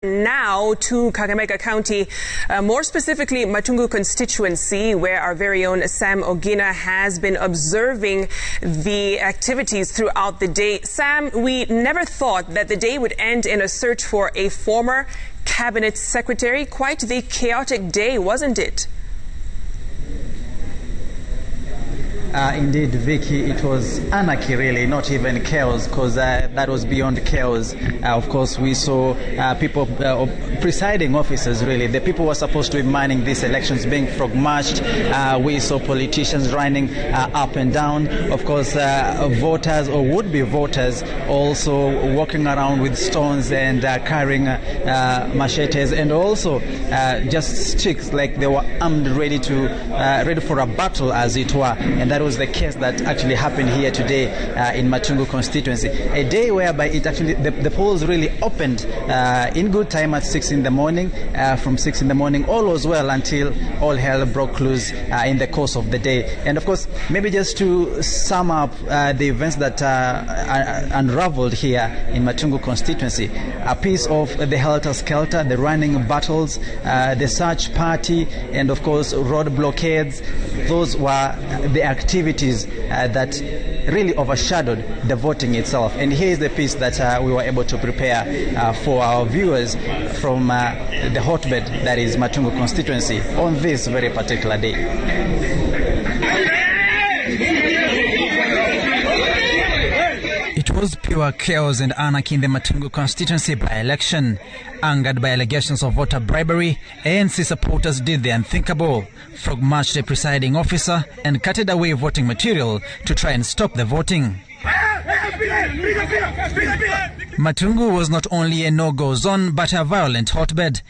Now to Kakamega County, more specifically Matungu constituency, where our very own Sam Ogina has been observing the activities throughout the day. Sam, we never thought that the day would end in a search for a former cabinet secretary. Quite the chaotic day, wasn't it? Indeed, Vicky, it was anarchy really, not even chaos, because that was beyond chaos. Of course, we saw people, presiding officers really, the people who were supposed to be manning these elections being frog-marched. We saw politicians running up and down. Of course, voters or would-be voters also walking around with stones and carrying machetes, and also just sticks, like they were armed, ready for a battle, as it were. And that was the case that actually happened here today in Matungu constituency. A day whereby it actually the polls really opened in good time at 6 in the morning. From 6 in the morning, all was well until all hell broke loose in the course of the day. And of course, maybe just to sum up the events that unraveled here in Matungu constituency, a piece of the helter-skelter, the running battles, the search party, and of course road blockades. Those were the activities that really overshadowed the voting itself. And here is the piece that we were able to prepare for our viewers from the hotbed that is Matungu constituency on this very particular day. It was pure chaos and anarchy in the Matungu constituency by-election. Angered by allegations of voter bribery, ANC supporters did the unthinkable, frog-marched a presiding officer and carted away voting material to try and stop the voting. Matungu was not only a no-go zone but a violent hotbed.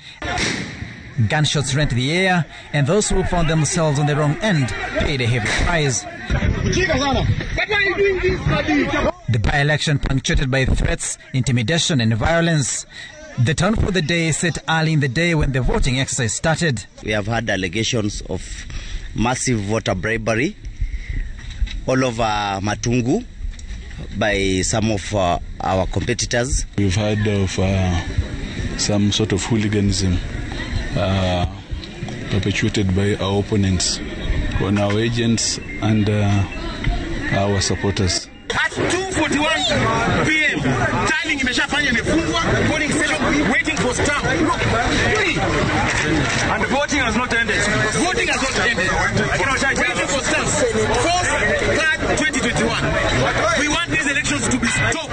Gunshots rent the air, and those who found themselves on the wrong end paid a heavy price. The by-election punctuated by threats, intimidation and violence. The tone for the day set early in the day when the voting exercise started. We have had allegations of massive voter bribery all over Matungu by some of our competitors. We've heard of some sort of hooliganism perpetuated by our opponents on our agents and our supporters. At 2:41 p.m., tallying imeshafanya imefungwa, polling station waiting for stamp. And the voting has not ended. Voting has not ended. Waiting for stamps. 4th, 3rd, 2021. We want these elections to be stopped.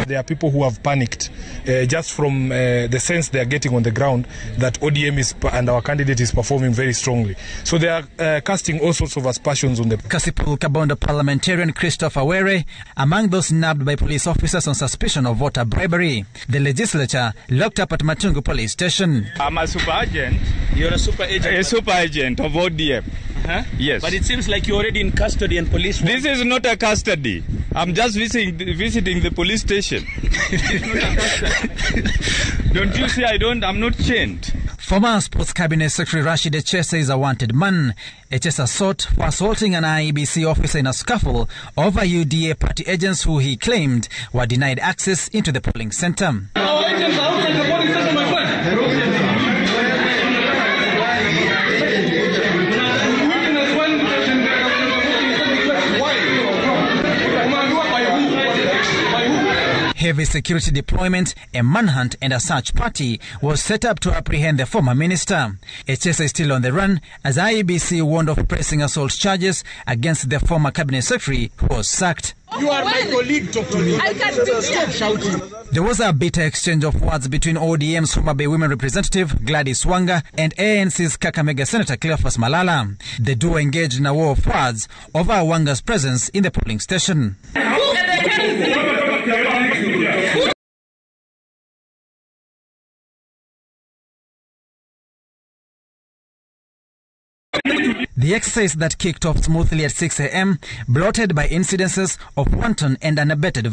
There are people who have panicked just from the sense they are getting on the ground that ODM and our candidate is performing very strongly. So they are casting all sorts of aspersions on the... Kasipul Kabondo parliamentarian Christopher Were among those nabbed by police officers on suspicion of voter bribery. The legislature locked up at Matungu police station. I'm a super agent. You're a super agent? A super agent of ODM. Huh? Yes. But it seems like you're already in custody and police... This is not a custody. I'm just visiting the police station. Don't you see I'm not chained? Former Sports Cabinet Secretary Rashid Echesa is a wanted man. Echesa sought for assaulting an IEBC officer in a scuffle over UDA party agents who he claimed were denied access into the polling center. Our agents are outside the polling center, my friend. Heavy security deployment, a manhunt and a search party was set up to apprehend the former minister. Echesa is still on the run as IEBC warned of pressing assault charges against the former cabinet secretary who was sacked. You are my colleague, talk to me. I can't stop shouting. There was a bitter exchange of words between ODM's Homa Bay women representative Gladys Wanga and ANC's Kakamega Senator Cleophas Malala. The duo engaged in a war of words over Wanga's presence in the polling station. The exercise that kicked off smoothly at 6 a.m. blotted by incidences of wanton and unabated